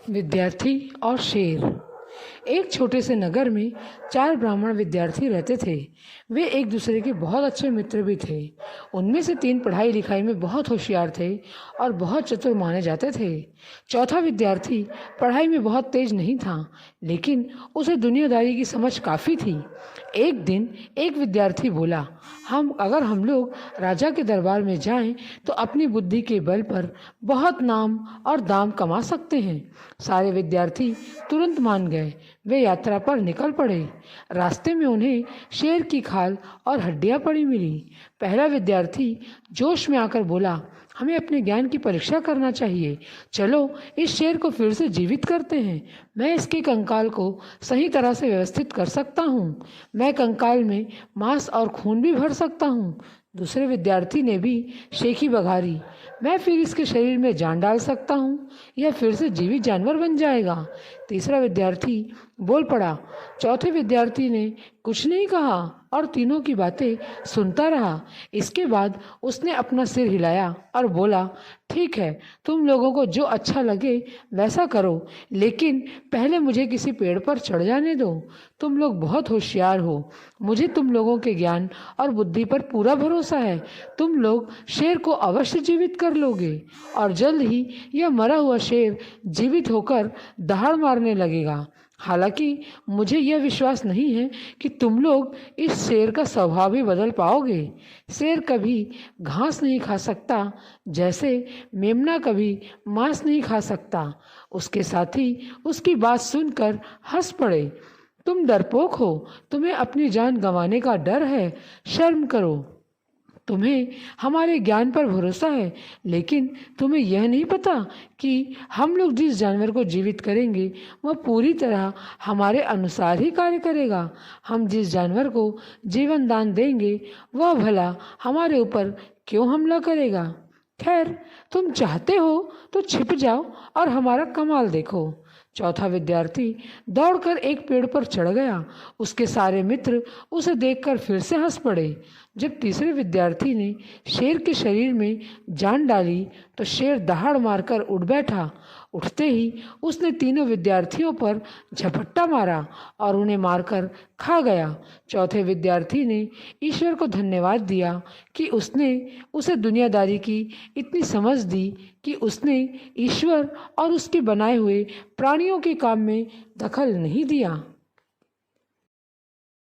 विद्यार्थी और शेर। एक छोटे से नगर में 4 ब्राह्मण विद्यार्थी रहते थे। वे एक दूसरे के बहुत अच्छे मित्र भी थे। उनमें से 3 पढ़ाई लिखाई में बहुत होशियार थे और बहुत चतुर माने जाते थे। चौथा विद्यार्थी पढ़ाई में बहुत तेज नहीं था, लेकिन उसे दुनियादारी की समझ काफ़ी थी। एक दिन एक विद्यार्थी बोला, अगर हम लोग राजा के दरबार में जाएं तो अपनी बुद्धि के बल पर बहुत नाम और दाम कमा सकते हैं। सारे विद्यार्थी तुरंत मान गए। वे यात्रा पर निकल पड़े। रास्ते में उन्हें शेर की खाल और हड्डियां पड़ी मिली। पहला विद्यार्थी जोश में आकर बोला, हमें अपने ज्ञान की परीक्षा करना चाहिए। चलो इस शेर को फिर से जीवित करते हैं। मैं इसके कंकाल को सही तरह से व्यवस्थित कर सकता हूँ। मैं कंकाल में मांस और खून भी भर सकता हूँ। दूसरे विद्यार्थी ने भी शेखी बघारी, मैं फिर इसके शरीर में जान डाल सकता हूँ। यह फिर से जीवित जानवर बन जाएगा। तीसरा विद्यार्थी बोल पड़ा। चौथे विद्यार्थी ने कुछ नहीं कहा और तीनों की बातें सुनता रहा। इसके बाद उसने अपना सिर हिलाया और बोला, ठीक है, तुम लोगों को जो अच्छा लगे वैसा करो, लेकिन पहले मुझे किसी पेड़ पर चढ़ जाने दो। तुम लोग बहुत होशियार हो। मुझे तुम लोगों के ज्ञान और बुद्धि पर पूरा भरोसा है। तुम लोग शेर को अवश्य जीवित कर लोगे और जल्द ही यह मरा हुआ शेर जीवित होकर दहाड़ मारने लगेगा। हालांकि मुझे यह विश्वास नहीं है कि तुम लोग इस शेर का स्वभाव भी बदल पाओगे। शेर कभी घास नहीं खा सकता, जैसे मेमना कभी मांस नहीं खा सकता। उसके साथी उसकी बात सुनकर हंस पड़े। तुम डरपोक हो, तुम्हें अपनी जान गंवाने का डर है। शर्म करो। तुम्हें हमारे ज्ञान पर भरोसा है, लेकिन तुम्हें यह नहीं पता कि हम लोग जिस जानवर को जीवित करेंगे वह पूरी तरह हमारे अनुसार ही कार्य करेगा। हम जिस जानवर को जीवन दान देंगे वह भला हमारे ऊपर क्यों हमला करेगा। खैर, तुम चाहते हो तो छिप जाओ और हमारा कमाल देखो। चौथा विद्यार्थी दौड़कर एक पेड़ पर चढ़ गया। उसके सारे मित्र उसे देखकर फिर से हंस पड़े। जब तीसरे विद्यार्थी ने शेर के शरीर में जान डाली तो शेर दहाड़ मारकर उठ बैठा। उठते ही उसने तीनों विद्यार्थियों पर झपट्टा मारा और उन्हें मारकर खा गया। चौथे विद्यार्थी ने ईश्वर को धन्यवाद दिया कि उसने उसे दुनियादारी की इतनी समझ दी कि उसने ईश्वर और उसके बनाए हुए प्राणियों के काम में दखल नहीं दिया।